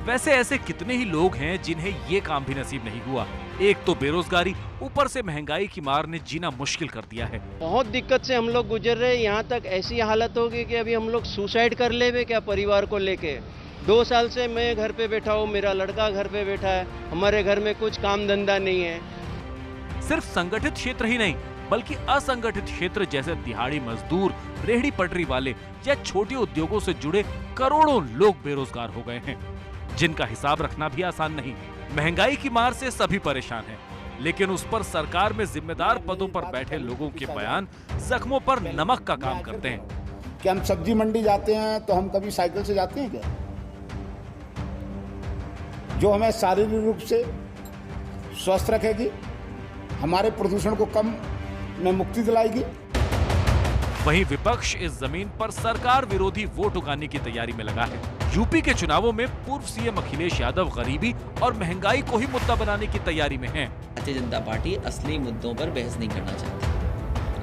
वैसे ऐसे कितने ही लोग हैं जिन्हें ये काम भी नसीब नहीं हुआ। एक तो बेरोजगारी, ऊपर से महंगाई की मार ने जीना मुश्किल कर दिया है। बहुत दिक्कत से हम लोग गुजर रहे हैं, यहाँ तक ऐसी हालत होगी कि अभी हम लोग सुसाइड कर लेंगे क्या परिवार को लेके। 2 साल से मैं घर पे बैठा हूँ, मेरा लड़का घर पे बैठा है, हमारे घर में कुछ काम धंधा नहीं है। सिर्फ संगठित क्षेत्र ही नहीं, बल्कि असंगठित क्षेत्र जैसे दिहाड़ी मजदूर, रेहड़ी पटरी वाले या छोटे उद्योगों से जुड़े करोड़ों लोग बेरोजगार हो गए हैं, जिनका हिसाब रखना भी आसान नहीं। महंगाई की मार से सभी परेशान हैं, लेकिन उस पर सरकार में जिम्मेदार पदों पर बैठे लोगों के बयान जख्मों पर नमक का काम करते हैं। कि हम सब्जी मंडी जाते हैं तो हम कभी साइकिल से जाते हैं क्या? जो हमें शारीरिक रूप से स्वस्थ रखेगी, हमारे प्रदूषण को कम में मुक्ति दिलाएगी। वहीं विपक्ष इस जमीन पर सरकार विरोधी वोट उगाने की तैयारी में लगा है। यूपी के चुनावों में पूर्व सीएम अखिलेश यादव गरीबी और महंगाई को ही मुद्दा बनाने की तैयारी में है। भारतीय जनता पार्टी असली मुद्दों पर बहस नहीं करना चाहती।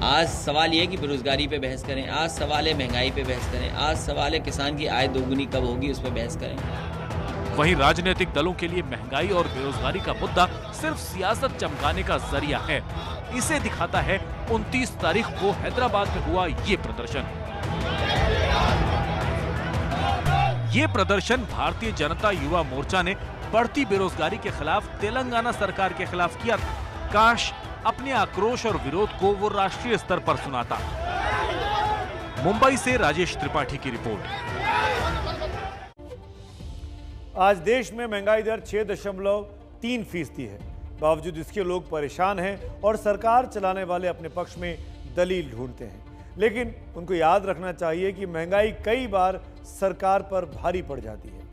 आज सवाल ये है कि बेरोजगारी पे बहस करें, आज सवाल है महंगाई पे बहस करें, आज सवाल है किसान की आय दोगुनी कब होगी उस पर बहस करें। वहीं राजनीतिक दलों के लिए महंगाई और बेरोजगारी का मुद्दा सिर्फ सियासत चमकाने का जरिया है। इसे दिखाता है 29 तारीख को हैदराबाद में हुआ ये प्रदर्शन। ये प्रदर्शन भारतीय जनता युवा मोर्चा ने बढ़ती बेरोजगारी के खिलाफ तेलंगाना सरकार के खिलाफ किया था। काश अपने आक्रोश और विरोध को वो राष्ट्रीय स्तर पर सुनाता। मुंबई से राजेश त्रिपाठी की रिपोर्ट। आज देश में महंगाई दर 6.3% है। बावजूद इसके लोग परेशान हैं और सरकार चलाने वाले अपने पक्ष में दलील ढूंढते हैं। लेकिन उनको याद रखना चाहिए कि महंगाई कई बार सरकार पर भारी पड़ जाती है।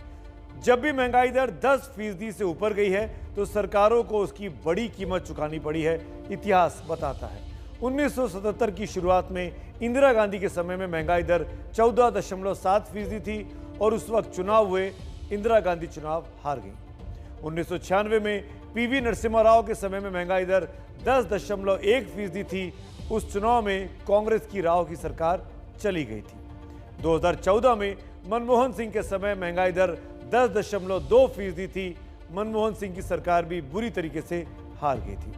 जब भी महंगाई दर 10% से ऊपर गई है तो सरकारों को उसकी बड़ी कीमत चुकानी पड़ी है, इतिहास बताता है। 1977 की शुरुआत में इंदिरा गांधी के समय में महंगाई दर 14.7% थी और उस वक्त चुनाव हुए, इंदिरा गांधी चुनाव हार गई। 1996 में पीवी नरसिम्हा राव के समय में महंगाई दर 10.1% थी। उस चुनाव में कांग्रेस की राव की सरकार चली गई थी। 2014 में मनमोहन सिंह के समय महंगाई दर 10.2% थी। मनमोहन सिंह की सरकार भी बुरी तरीके से हार गई थी।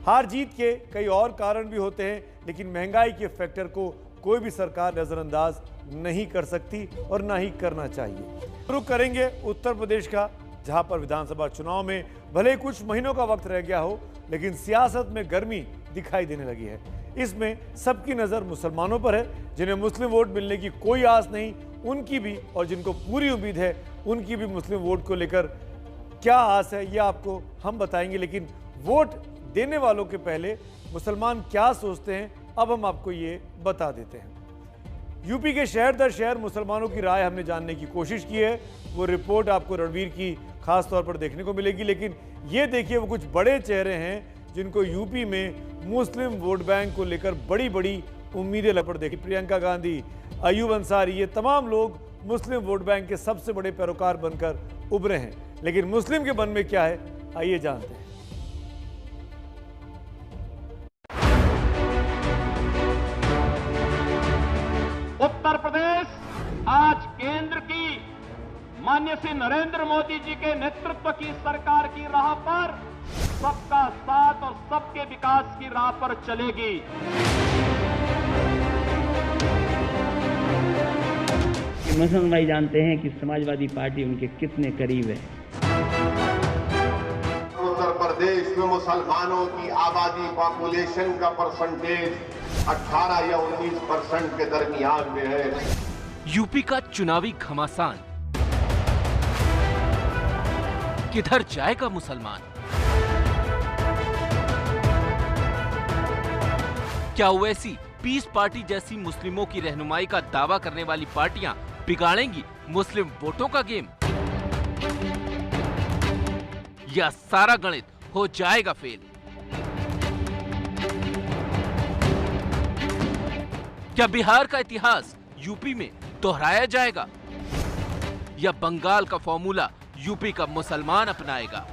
हार जीत के कई और कारण भी होते हैं, लेकिन महंगाई के फैक्टर को कोई भी सरकार नजरअंदाज नहीं कर सकती और ना ही करना चाहिए। रुख करेंगे उत्तर प्रदेश का, जहां पर विधानसभा चुनाव में भले कुछ महीनों का वक्त रह गया हो, लेकिन सियासत में गर्मी दिखाई देने लगी है। इसमें सबकी नजर मुसलमानों पर है, जिन्हें मुस्लिम वोट मिलने की कोई आस नहीं, उनकी भी, और जिनको पूरी उम्मीद है उनकी भी मुस्लिम वोट को लेकर क्या आस है, ये आपको हम बताएंगे। लेकिन वोट देने वालों के पहले मुसलमान क्या सोचते हैं, अब हम आपको ये बता देते हैं। यूपी के शहर दर शहर मुसलमानों की राय हमने जानने की कोशिश की है। वो रिपोर्ट आपको रणवीर की खास तौर पर देखने को मिलेगी, लेकिन ये देखिए वो कुछ बड़े चेहरे हैं जिनको यूपी में मुस्लिम वोट बैंक को लेकर बड़ी बड़ी उम्मीदें लपट देखी। प्रियंका गांधी, अयूब अंसारी, ये तमाम लोग मुस्लिम वोट बैंक के सबसे बड़े पैरोकार बनकर उभरे हैं। लेकिन मुस्लिम के मन में क्या है, आइए जानते हैं। उत्तर प्रदेश आज केंद्र की माननीय श्री नरेंद्र मोदी जी के नेतृत्व की सरकार की राह पर सबका साथ और सबके विकास की राह पर चलेगी। मुसलमान भाई जानते हैं कि समाजवादी पार्टी उनके कितने करीब है। उत्तर प्रदेश में मुसलमानों की आबादी पॉपुलेशन का परसेंटेज 18 या 19% के दरमियान में है। यूपी का चुनावी घमासान, किधर जाएगा मुसलमान? क्या ओवैसी, पीस पार्टी जैसी मुस्लिमों की रहनुमाई का दावा करने वाली पार्टियां बिगाड़ेंगी मुस्लिम वोटों का गेम? या सारा गणित हो जाएगा फेल? क्या बिहार का इतिहास यूपी में दोहराया जाएगा? या बंगाल का फॉर्मूला यूपी का मुसलमान अपनाएगा?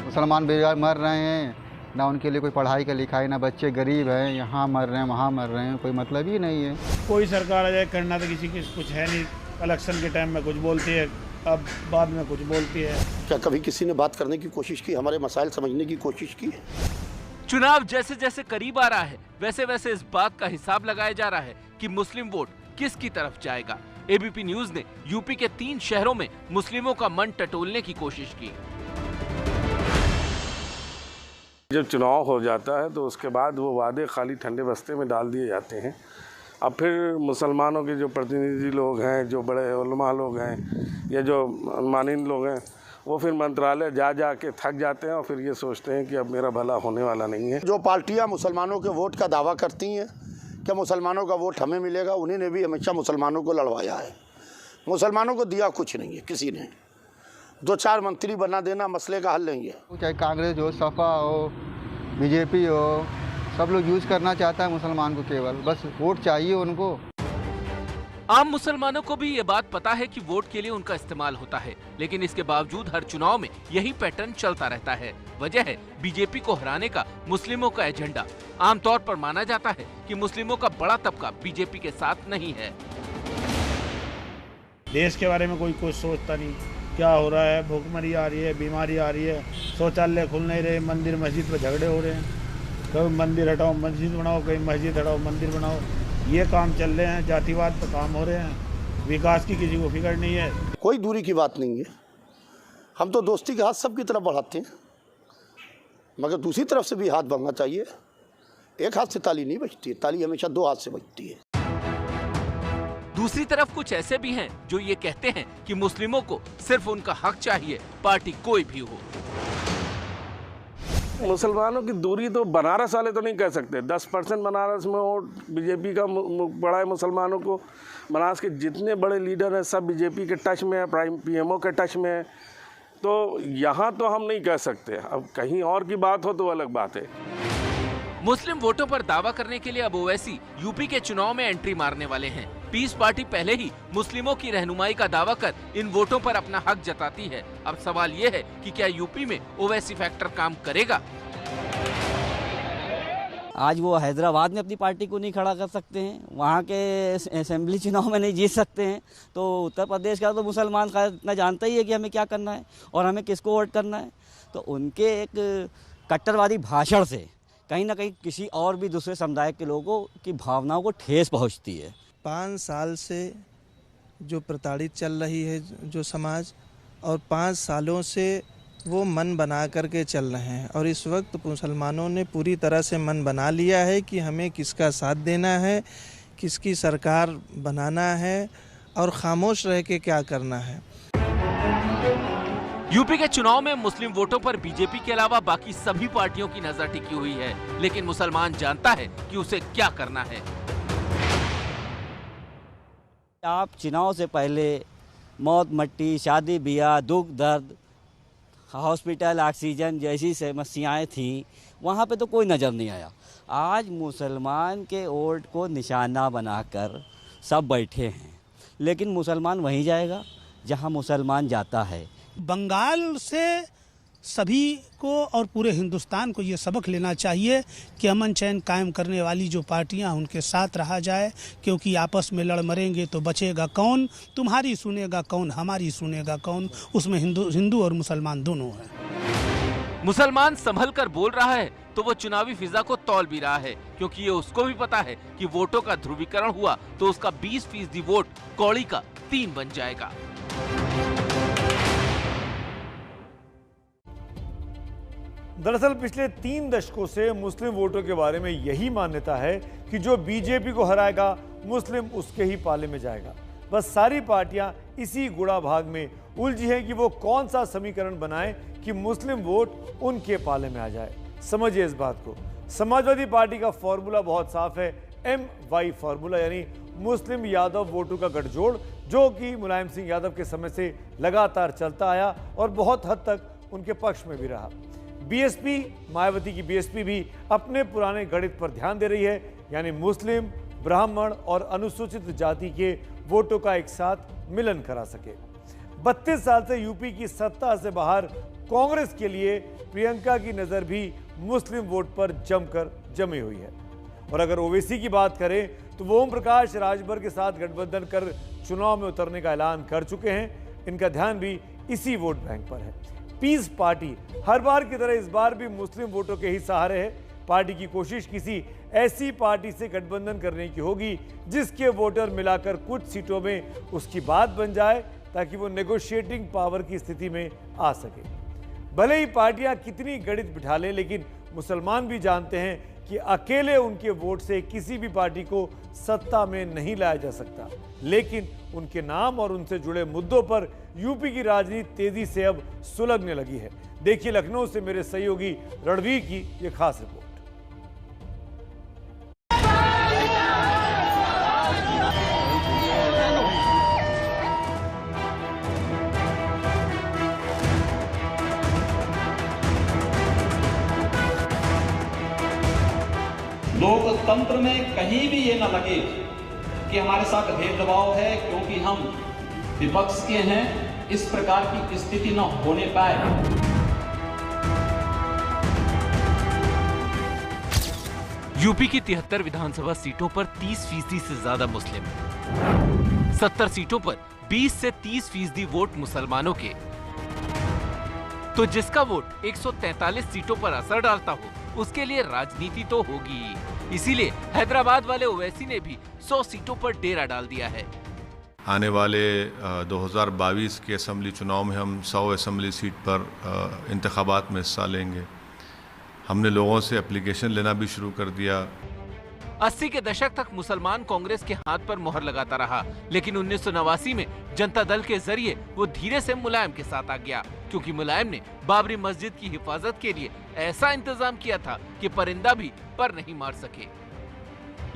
मुसलमान बेरोजगार मर रहे हैं, ना उनके लिए कोई पढ़ाई का लिखाई, ना बच्चे गरीब हैं, यहाँ मर रहे हैं वहाँ मर रहे हैं, कोई मतलब ही नहीं है। कोई सरकार आ जाए, करना तो किसी की कुछ है नहीं। इलेक्शन के टाइम में कुछ बोलती है, अब बाद में कुछ बोलती है। क्या कभी किसी ने बात करने की कोशिश की, हमारे मसाइल समझने की कोशिश की? चुनाव जैसे जैसे करीब आ रहा है, वैसे वैसे इस बात का हिसाब लगाया जा रहा है कि मुस्लिम वोट किसकी तरफ जाएगा। एबीपी न्यूज ने यूपी के 3 शहरों में मुस्लिमों का मन टटोलने की कोशिश की। जब चुनाव हो जाता है तो उसके बाद वो वादे खाली ठंडे बस्ते में डाल दिए जाते हैं। अब फिर मुसलमानों के जो प्रतिनिधि लोग हैं, जो बड़े उलमा लोग हैं या जो मानिन लोग हैं, वो फिर मंत्रालय जा के थक जाते हैं और फिर ये सोचते हैं कि अब मेरा भला होने वाला नहीं है। जो पार्टियां मुसलमानों के वोट का दावा करती हैं, क्या मुसलमानों का वोट हमें मिलेगा, उन्हीं ने भी हमेशा मुसलमानों को लड़वाया है। मुसलमानों को दिया कुछ नहीं है किसी ने। 2-4 मंत्री बना देना मसले का हल नहीं है। चाहे कांग्रेस हो, सपा हो, बीजेपी हो, सब लोग यूज करना चाहता है मुसलमान को, केवल बस वोट चाहिए उनको। आम मुसलमानों को भी ये बात पता है कि वोट के लिए उनका इस्तेमाल होता है, लेकिन इसके बावजूद हर चुनाव में यही पैटर्न चलता रहता है। वजह है बीजेपी को हराने का मुस्लिमों का एजेंडा। आमतौर पर माना जाता है कि मुस्लिमों का बड़ा तबका बीजेपी के साथ नहीं है। देश के बारे में कोई कुछ सोचता नहीं, क्या हो रहा है, भूखमरी आ रही है, बीमारी आ रही है, शौचालय खुल नहीं रहे, मंदिर मस्जिद पर झगड़े हो रहे हैं। कभी मंदिर हटाओ मस्जिद बनाओ, कहीं मस्जिद हटाओ मंदिर बनाओ, ये काम चल रहे हैं। जातिवाद पर काम हो रहे हैं, विकास की किसी को फिक्र नहीं है। कोई दूरी की बात नहीं है। हम तो दोस्ती के हाथ सबकी तरफ बढ़ाते हैं, मगर दूसरी तरफ से भी हाथ बढ़ना चाहिए। एक हाथ से ताली नहीं बजती, ताली हमेशा 2 हाथ से बजती है। दूसरी तरफ कुछ ऐसे भी हैं जो ये कहते हैं कि मुस्लिमों को सिर्फ उनका हक चाहिए, पार्टी कोई भी हो। मुसलमानों की दूरी तो बनारस वाले तो नहीं कह सकते। 10% बनारस में वोट बीजेपी का बड़ा है मुसलमानों को। बनारस के जितने बड़े लीडर हैं सब बीजेपी के टच में है, प्राइम पीएमओ के टच में है। तो यहाँ तो हम नहीं कह सकते, अब कहीं और की बात हो तो अलग बात है। मुस्लिम वोटों पर दावा करने के लिए अब ओवैसी यूपी के चुनाव में एंट्री मारने वाले हैं। पीस पार्टी पहले ही मुस्लिमों की रहनुमाई का दावा कर इन वोटों पर अपना हक जताती है। अब सवाल ये है कि क्या यूपी में ओवैसी फैक्टर काम करेगा? आज वो हैदराबाद में अपनी पार्टी को नहीं खड़ा कर सकते हैं, वहाँ के असेंबली चुनाव में नहीं जीत सकते हैं, तो उत्तर प्रदेश का तो मुसलमान इतना जानता ही है कि हमें क्या करना है और हमें किसको वोट करना है। तो उनके एक कट्टरवादी भाषण से कहीं ना कहीं किसी और भी दूसरे समुदाय के लोगों की भावनाओं को ठेस पहुँचती है। 5 साल से जो प्रताड़ित चल रही है जो समाज, और 5 सालों से वो मन बना करके चल रहे हैं, और इस वक्त मुसलमानों ने पूरी तरह से मन बना लिया है कि हमें किसका साथ देना है, किसकी सरकार बनाना है और खामोश रह के क्या करना है। यूपी के चुनाव में मुस्लिम वोटों पर बीजेपी के अलावा बाकी सभी पार्टियों की नजर टिकी हुई है, लेकिन मुसलमान जानता है कि उसे क्या करना है। आप चुनाव से पहले मौत मट्टी, शादी ब्याह, दुख दर्द, हॉस्पिटल, ऑक्सीजन जैसी समस्याएं थी, वहाँ पे तो कोई नज़र नहीं आया। आज मुसलमान के वोट को निशाना बनाकर सब बैठे हैं, लेकिन मुसलमान वहीं जाएगा जहाँ मुसलमान जाता है। बंगाल से सभी को और पूरे हिंदुस्तान को ये सबक लेना चाहिए कि अमन चैन कायम करने वाली जो पार्टियां उनके साथ रहा जाए, क्योंकि आपस में लड़ मरेंगे तो बचेगा कौन? तुम्हारी सुनेगा कौन, हमारी सुनेगा कौन? उसमें हिंदू और मुसलमान दोनों हैं। मुसलमान संभल कर बोल रहा है तो वो चुनावी फिजा को तौल भी रहा है, क्योंकि ये उसको भी पता है कि वोटों का ध्रुवीकरण हुआ तो उसका 20% वोट कौड़ी का 3 बन जाएगा। दरअसल पिछले 3 दशकों से मुस्लिम वोटों के बारे में यही मान्यता है कि जो बीजेपी को हराएगा मुस्लिम उसके ही पाले में जाएगा। बस सारी पार्टियां इसी गुड़ा भाग में उलझी हैं कि वो कौन सा समीकरण बनाएं कि मुस्लिम वोट उनके पाले में आ जाए। समझिए इस बात को। समाजवादी पार्टी का फॉर्मूला बहुत साफ है, MY फॉर्मूला, यानी मुस्लिम यादव वोटों का गठजोड़, जो कि मुलायम सिंह यादव के समय से लगातार चलता आया और बहुत हद तक उनके पक्ष में भी रहा। बीएसपी, मायावती की बीएसपी भी अपने पुराने गणित पर ध्यान दे रही है, यानी मुस्लिम, ब्राह्मण और अनुसूचित जाति के वोटों का एक साथ मिलन करा सके। 32 साल से यूपी की सत्ता से बाहर कांग्रेस के लिए प्रियंका की नजर भी मुस्लिम वोट पर जमकर जमी हुई है। और अगर ओवैसी की बात करें तो वो ओम प्रकाश राजभर के साथ गठबंधन कर चुनाव में उतरने का ऐलान कर चुके हैं। इनका ध्यान भी इसी वोट बैंक पर है। पीस पार्टी हर बार की तरह इस बार भी मुस्लिम वोटों के ही सहारे है। पार्टी की कोशिश किसी ऐसी पार्टी से गठबंधन करने की होगी जिसके वोटर मिलाकर कुछ सीटों में उसकी बात बन जाए, ताकि वो नेगोशिएटिंग पावर की स्थिति में आ सके। भले ही पार्टियां कितनी गणित बिठा लें, लेकिन मुसलमान भी जानते हैं कि अकेले उनके वोट से किसी भी पार्टी को सत्ता में नहीं लाया जा सकता। लेकिन उनके नाम और उनसे जुड़े मुद्दों पर यूपी की राजनीति तेजी से अब सुलगने लगी है। देखिए लखनऊ से मेरे सहयोगी रणवीर की ये खास रिपोर्ट। लोकतंत्र में कहीं भी ये न लगे कि हमारे साथ भेदभाव है क्योंकि हम विपक्ष के हैं, इस प्रकार की स्थिति न होने पाए। यूपी की 73 विधानसभा सीटों पर 30% से ज्यादा मुस्लिम, 70 सीटों पर 20 से 30% वोट मुसलमानों के। तो जिसका वोट 143 सीटों पर असर डालता हो उसके लिए राजनीति तो होगी। इसीलिए हैदराबाद वाले ओवैसी ने भी 100 सीटों पर डेरा डाल दिया है। आने वाले 2022 के असेंबली चुनाव में हम 100 असेंबली सीट पर इंतखाबात में हिस्सा लेंगे। हमने लोगों से एप्लीकेशन लेना भी शुरू कर दिया। 80 के दशक तक मुसलमान कांग्रेस के हाथ पर मोहर लगाता रहा, लेकिन 1989 में जनता दल के जरिए वो धीरे से मुलायम के साथ आ गया, क्योंकि मुलायम ने बाबरी मस्जिद की हिफाजत के लिए ऐसा इंतजाम किया था कि परिंदा भी पर नहीं मार सके।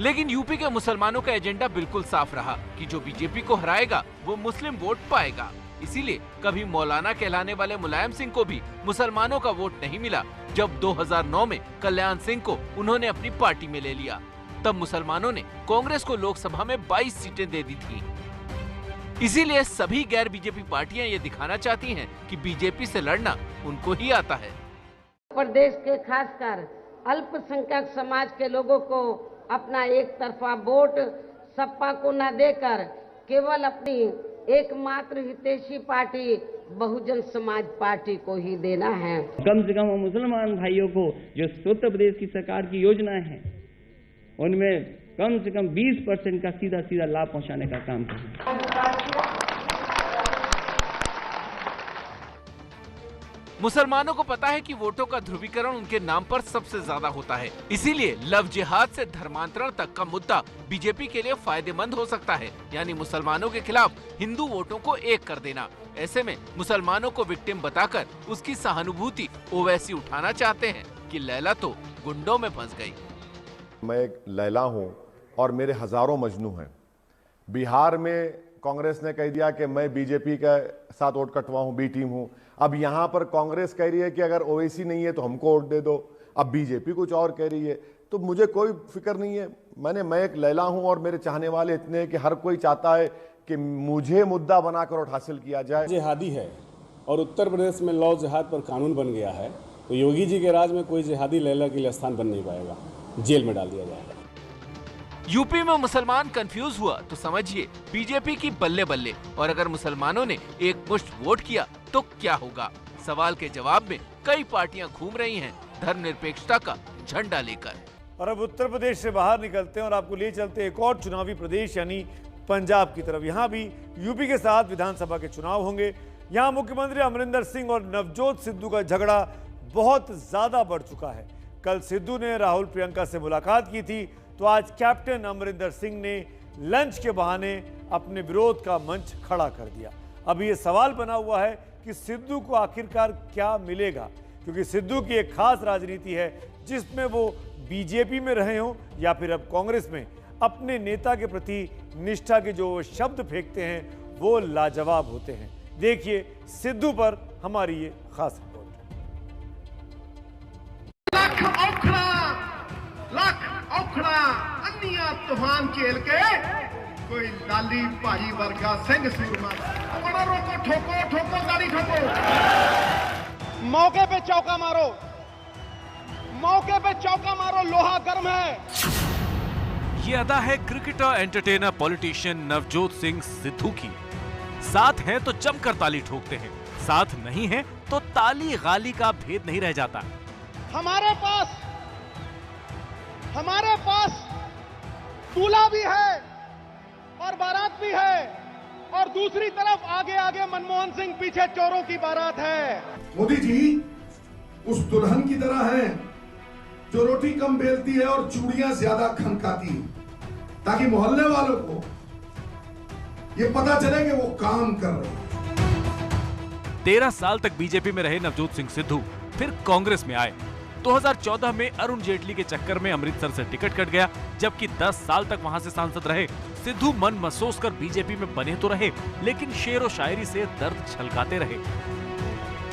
लेकिन यूपी के मुसलमानों का एजेंडा बिल्कुल साफ रहा कि जो बीजेपी को हराएगा वो मुस्लिम वोट पाएगा। इसीलिए कभी मौलाना कहलाने वाले मुलायम सिंह को भी मुसलमानों का वोट नहीं मिला। जब 2009 में कल्याण सिंह को उन्होंने अपनी पार्टी में ले लिया, तब मुसलमानों ने कांग्रेस को लोकसभा में 22 सीटें दे दी थी। इसीलिए सभी गैर बीजेपी पार्टियां ये दिखाना चाहती हैं कि बीजेपी से लड़ना उनको ही आता है। प्रदेश के खासकर अल्पसंख्यक समाज के लोगों को अपना एक तरफा वोट सपा को न देकर केवल अपनी एकमात्र हितैषी पार्टी बहुजन समाज पार्टी को ही देना है। कम से कम मुसलमान भाइयों को जो उत्तर प्रदेश की सरकार की योजनाएं हैं उनमें कम से कम 20% का सीधा सीधा लाभ पहुंचाने का काम करें। मुसलमानों को पता है कि वोटों का ध्रुवीकरण उनके नाम पर सबसे ज्यादा होता है, इसीलिए लव जिहाद से धर्मांतरण तक का मुद्दा बीजेपी के लिए फायदेमंद हो सकता है, यानी मुसलमानों के खिलाफ हिंदू वोटों को एक कर देना। ऐसे में मुसलमानों को विक्टिम बताकर उसकी सहानुभूति ओवैसी उठाना चाहते हैं कि लैला तो गुंडों में फंस गई। मैं एक लैला हूँ और मेरे हजारों मजनू हैं। बिहार में कांग्रेस ने कह दिया कि मैं बीजेपी के साथ वोट कटवा हूँ, बी टीम हूँ। अब यहाँ पर कांग्रेस कह रही है कि अगर ओवैसी नहीं है तो हमको वोट दे दो। अब बीजेपी कुछ और कह रही है, तो मुझे कोई फिक्र नहीं है। मैं एक लैला हूँ और मेरे चाहने वाले इतने हैं कि हर कोई चाहता है कि मुझे मुद्दा बनाकर वोट हासिल किया जाए। जिहादी है और उत्तर प्रदेश में लव जिहाद पर कानून बन गया है, तो योगी जी के राज में कोई जिहादी लैला के लिए स्थान बन नहीं पाएगा, जेल में डाल दिया जाएगा। यूपी में मुसलमान कंफ्यूज हुआ तो समझिए बीजेपी की बल्ले बल्ले। और अगर मुसलमानों ने एक मुश्त वोट किया तो क्या होगा? सवाल के जवाब में कई पार्टियां घूम रही हैं धर्मनिरपेक्षता का झंडा लेकर। और अब उत्तर प्रदेश से बाहर निकलते हैं और आपको ले चलते हैं एक और चुनावी प्रदेश यानी पंजाब की तरफ। यहाँ भी यूपी के साथ विधानसभा के चुनाव होंगे। यहाँ मुख्यमंत्री अमरिंदर सिंह और नवजोत सिद्धू का झगड़ा बहुत ज्यादा बढ़ चुका है। कल सिद्धू ने राहुल प्रियंका से मुलाकात की थी, तो आज कैप्टन अमरिंदर सिंह ने लंच के बहाने अपने विरोध का मंच खड़ा कर दिया। अब ये सवाल बना हुआ है कि सिद्धू को आखिरकार क्या मिलेगा, क्योंकि सिद्धू की एक खास राजनीति है जिसमें वो बीजेपी में रहे हों या फिर अब कांग्रेस में, अपने नेता के प्रति निष्ठा के जो शब्द फेंकते हैं वो लाजवाब होते हैं। देखिए सिद्धू पर हमारी ये खास रिपोर्ट। तूफान खेल के कोई लाली भाई वर्गा सिंह बड़ा रोको, ठोको ठोको गाड़ी ठोको, मौके पे चौका मारो, मौके पे चौका मारो, लोहा गर्म है। ये अदा है cricketer, entertainer, politician Navjot Singh Sidhu की। साथ हैं तो जमकर ताली ठोकते हैं, साथ नहीं है तो ताली गाली का भेद नहीं रह जाता। हमारे पास दूल्हा भी है और बारात भी है, और दूसरी तरफ आगे आगे मनमोहन सिंह, पीछे चोरों की बारात है। मोदी जी उस दुल्हन की तरह हैं जो रोटी कम बेलती है और चूड़ियां ज्यादा खनकाती है, ताकि मोहल्ले वालों को ये पता चले कि वो काम कर रहे हैं। 13 साल तक बीजेपी में रहे नवजोत सिंह सिद्धू फिर कांग्रेस में आए। 2014 में अरुण जेटली के चक्कर में अमृतसर से टिकट कट गया, जबकि 10 साल तक वहां से सांसद रहे। सिद्धू मन महसूस कर बीजेपी में बने तो रहे, लेकिन शेर व शायरी से दर्द छलकाते रहे।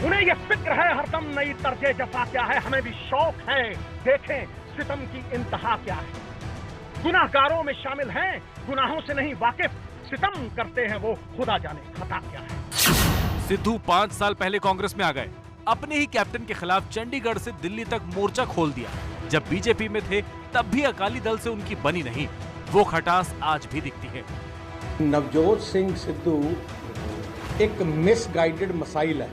उन्हें यह फिक्र है हरदम नई तर्जे जफा क्या है, हमें भी शौक है देखें सितम की इंतहा क्या है। गुनाहगारों में शामिल हैं, गुनाहों से नहीं वाकिफ, सितम करते हैं वो, खुदा जाने खता क्या है। सिद्धू 5 साल पहले कांग्रेस में आ गए। अपने ही कैप्टन के खिलाफ चंडीगढ़ से दिल्ली तक मोर्चा खोल दिया। जब बीजेपी में थे तब भी अकाली दल से उनकी बनी नहीं, वो खटास आज भी दिखती है। नवजोत सिंह सिद्धू एक मिसगाइडेड मसाइल है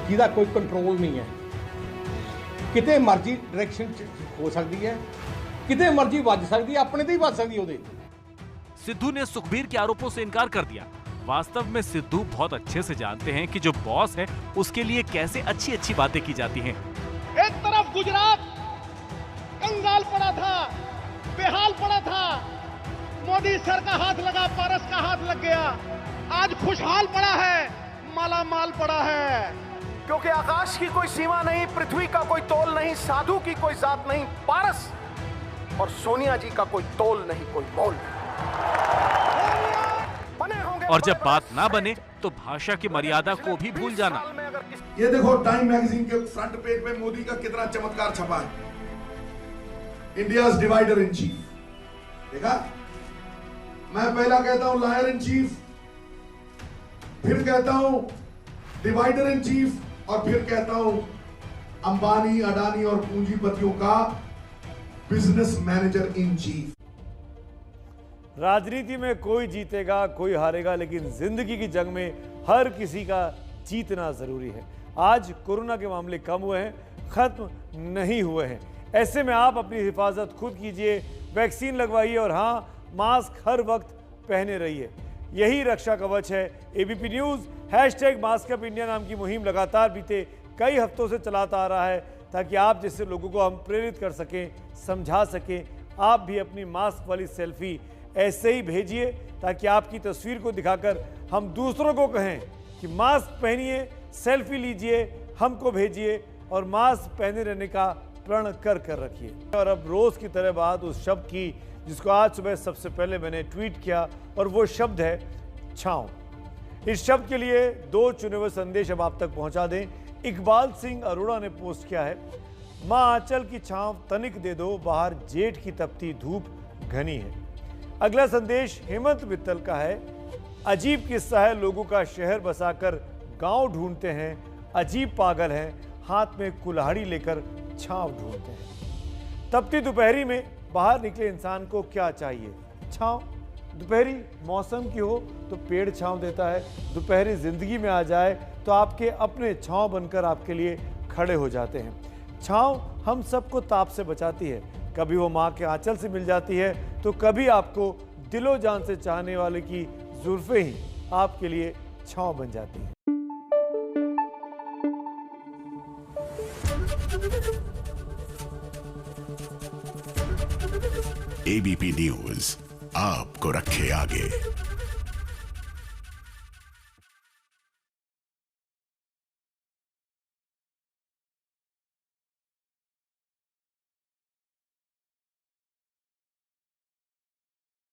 जिहदा कोई कंट्रोल नहीं है। किते मर्जी डायरेक्शन हो सकती है, किते मर्जी वज सकती है, अपने ते ही वज सकती है। सिद्धू ने सुखबीर के आरोपों से इनकार कर दिया। वास्तव में सिद्धू बहुत अच्छे से जानते हैं कि जो बॉस है उसके लिए कैसे अच्छी अच्छी बातें की जाती हैं। एक तरफ गुजरात कंगाल पड़ा था, बेहाल पड़ा था, मोदी सर का हाथ लगा, पारस का हाथ लग गया। आज खुशहाल पड़ा है, माला माल पड़ा है, क्योंकि आकाश की कोई सीमा नहीं, पृथ्वी का कोई तोल नहीं, साधु की कोई जात नहीं, पारस और सोनिया जी का कोई तोल नहीं, कोई मोल नहीं। और जब बात ना बने तो भाषा की मर्यादा को भी भूल जाना। ये देखो टाइम मैगजीन के फ्रंट पेज पे मोदी का कितना चमत्कार छपा है, इंडियाज डिवाइडर इन चीफ। देखा, मैं पहला कहता हूं लायर इन चीफ, फिर कहता हूं डिवाइडर इन चीफ, और फिर कहता हूं अंबानी, अडानी और पूंजीपतियों का बिजनेस मैनेजर इन चीफ। राजनीति में कोई जीतेगा कोई हारेगा, लेकिन जिंदगी की जंग में हर किसी का जीतना जरूरी है। आज कोरोना के मामले कम हुए हैं, खत्म नहीं हुए हैं। ऐसे में आप अपनी हिफाजत खुद कीजिए, वैक्सीन लगवाइए और हाँ, मास्क हर वक्त पहने रहिए, यही रक्षा कवच है। एबीपी न्यूज़ #मास्कअपइंडिया नाम की मुहिम लगातार बीते कई हफ्तों से चलाता आ रहा है, ताकि आप जैसे लोगों को हम प्रेरित कर सकें, समझा सकें। आप भी अपनी मास्क वाली सेल्फी ऐसे ही भेजिए, ताकि आपकी तस्वीर को दिखाकर हम दूसरों को कहें कि मास्क पहनिए, सेल्फी लीजिए, हमको भेजिए और मास्क पहने रहने का प्रण कर रखिए। और अब रोज़ की तरह बात उस शब्द की जिसको आज सुबह सबसे पहले मैंने ट्वीट किया, और वो शब्द है छाँव। इस शब्द के लिए 2 चुने हुए संदेश अब आप तक पहुंचा दें। इकबाल सिंह अरोड़ा ने पोस्ट किया है, माँ आंचल की छाँव तनिक दे दो, बाहर जेठ की तपती धूप घनी है। अगला संदेश हेमंत मित्तल का है, अजीब किस्सा है, लोगों का शहर बसाकर गांव ढूंढते हैं, अजीब पागल हैं, हाथ में कुल्हाड़ी लेकर छाँव ढूंढते हैं। तपती दोपहरी में बाहर निकले इंसान को क्या चाहिए? छाँव। दोपहरी मौसम की हो तो पेड़ छाँव देता है, दोपहरी जिंदगी में आ जाए तो आपके अपने छाँव बनकर आपके लिए खड़े हो जाते हैं। छाँव हम सबको ताप से बचाती है, कभी वो माँ के आंचल से मिल जाती है, तो कभी आपको दिलो जान से चाहने वाले की जुल्फे ही आपके लिए छाँव बन जाती है। एबीपी न्यूज़ आपको रखे आगे।